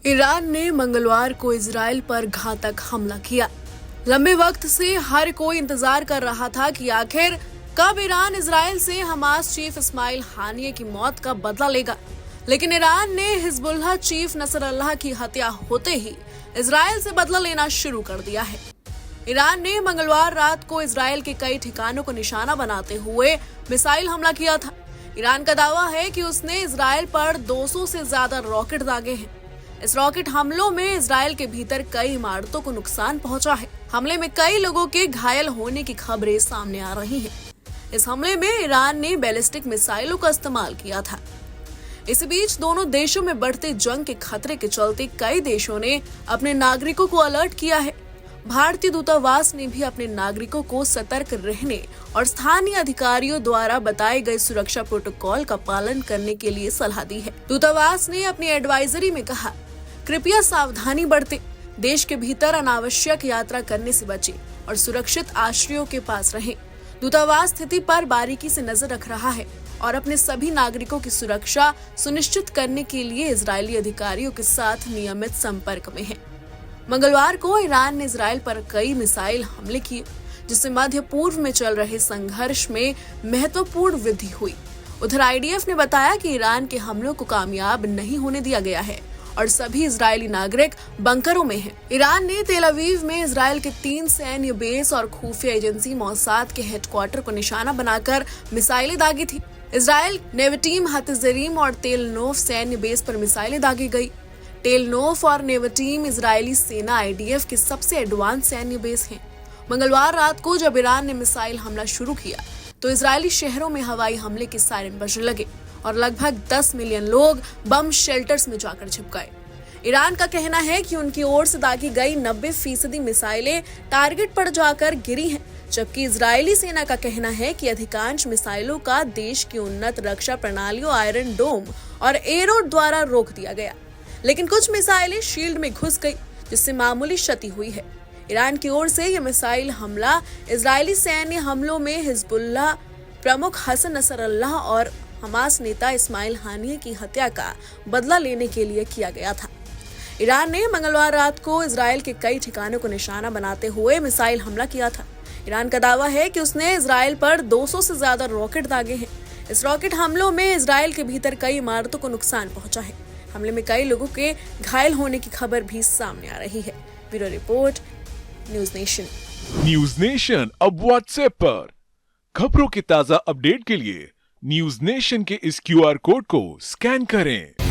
Iran ने मंगलवार को इजराइल पर घातक हमला किया। लंबे वक्त से हर कोई इंतजार कर रहा था कि आखिर कब ईरान इजराइल से हमास चीफ इस्माइल हानिये की मौत का बदला लेगा, लेकिन ईरान ने हिजबुल्लाह चीफ नसरल्लाह की हत्या होते ही इजराइल से बदला लेना शुरू कर दिया है। ईरान ने मंगलवार रात को इजराइल के कई ठिकानों को निशाना बनाते हुए मिसाइल हमला किया था। ईरान का दावा है कि उसने इजराइल पर 200 से ज्यादा रॉकेट दागे हैं। इस रॉकेट हमलों में इजराइल के भीतर कई इमारतों को नुकसान पहुंचा है। हमले में कई लोगों के घायल होने की खबरें सामने आ रही हैं। इस हमले में ईरान ने बैलिस्टिक मिसाइलों का इस्तेमाल किया था। इसी बीच दोनों देशों में बढ़ते जंग के खतरे के चलते कई देशों ने अपने नागरिकों को अलर्ट किया है। भारतीय दूतावास ने भी अपने नागरिकों को सतर्क रहने और स्थानीय अधिकारियों द्वारा बताए गए सुरक्षा प्रोटोकॉल का पालन करने के लिए सलाह दी है। दूतावास ने अपनी एडवाइजरी में कहा, कृपया सावधानी बरतें, देश के भीतर अनावश्यक यात्रा करने से बचें और सुरक्षित आश्रयों के पास रहें। दूतावास स्थिति पर बारीकी से नजर रख रहा है और अपने सभी नागरिकों की सुरक्षा सुनिश्चित करने के लिए इजरायली अधिकारियों के साथ नियमित संपर्क में है। मंगलवार को ईरान ने इजराइल पर कई मिसाइल हमले किए, जिससे मध्य पूर्व में चल रहे संघर्ष में महत्वपूर्ण वृद्धि हुई। उधर आईडीएफ ने बताया कि ईरान के हमलों को कामयाब नहीं होने दिया गया है और सभी इजरायली नागरिक बंकरों में हैं। ईरान ने तेल अवीव में इजराइल के 3 सैन्य बेस और खुफिया एजेंसी मोसाद के हेडक्वार्टर को निशाना बनाकर मिसाइलें दागी थी। इजराइल नेवटीम हतजरीम और तेल नोफ सैन्य बेस पर मिसाइलें दागी गई। टेल नोफ और नेवटीम इजरायली सेना आईडीएफ के सबसे एडवांस सैन्य बेस हैं। मंगलवार रात को जब ईरान ने मिसाइल हमला शुरू किया तो इजरायली शहरों में हवाई हमले के सायरन बजने लगे और लगभग 10 मिलियन लोग बम शेल्टर्स में जाकर छिप गए। ईरान का कहना है कि उनकी ओर से दागी गई 90% मिसाइलें टारगेट पर जाकर गिरी हैं, जबकि इजरायली सेना का कहना है कि अधिकांश मिसाइलों का देश की उन्नत रक्षा प्रणालियों आयरन डोम और एरो द्वारा रोक दिया गया, लेकिन कुछ मिसाइलें शील्ड में घुस गई, जिससे मामूली क्षति हुई है। ईरान की ओर से यह मिसाइल हमला इजरायली सैन्य हमलों में हिजबुल्लाह प्रमुख हसन नसरल्लाह और हमास नेता इस्माइल हानिये की हत्या का बदला लेने के लिए किया गया था। ईरान ने मंगलवार रात को इजराइल के कई ठिकानों को निशाना बनाते हुए मिसाइल हमला किया था। ईरान का दावा है कि उसने इजराइल पर 200 से ज्यादा रॉकेट दागे हैं। इस रॉकेट हमलों में इजराइल के भीतर कई इमारतों को नुकसान पहुंचा है। हमले में कई लोगों के घायल होने की खबर भी सामने आ रही है। Bureau report, news nation. News nation अब व्हाट्सएप पर खबरों के ताजा अपडेट के लिए न्यूज नेशन के इस क्यूआर कोड को स्कैन करें।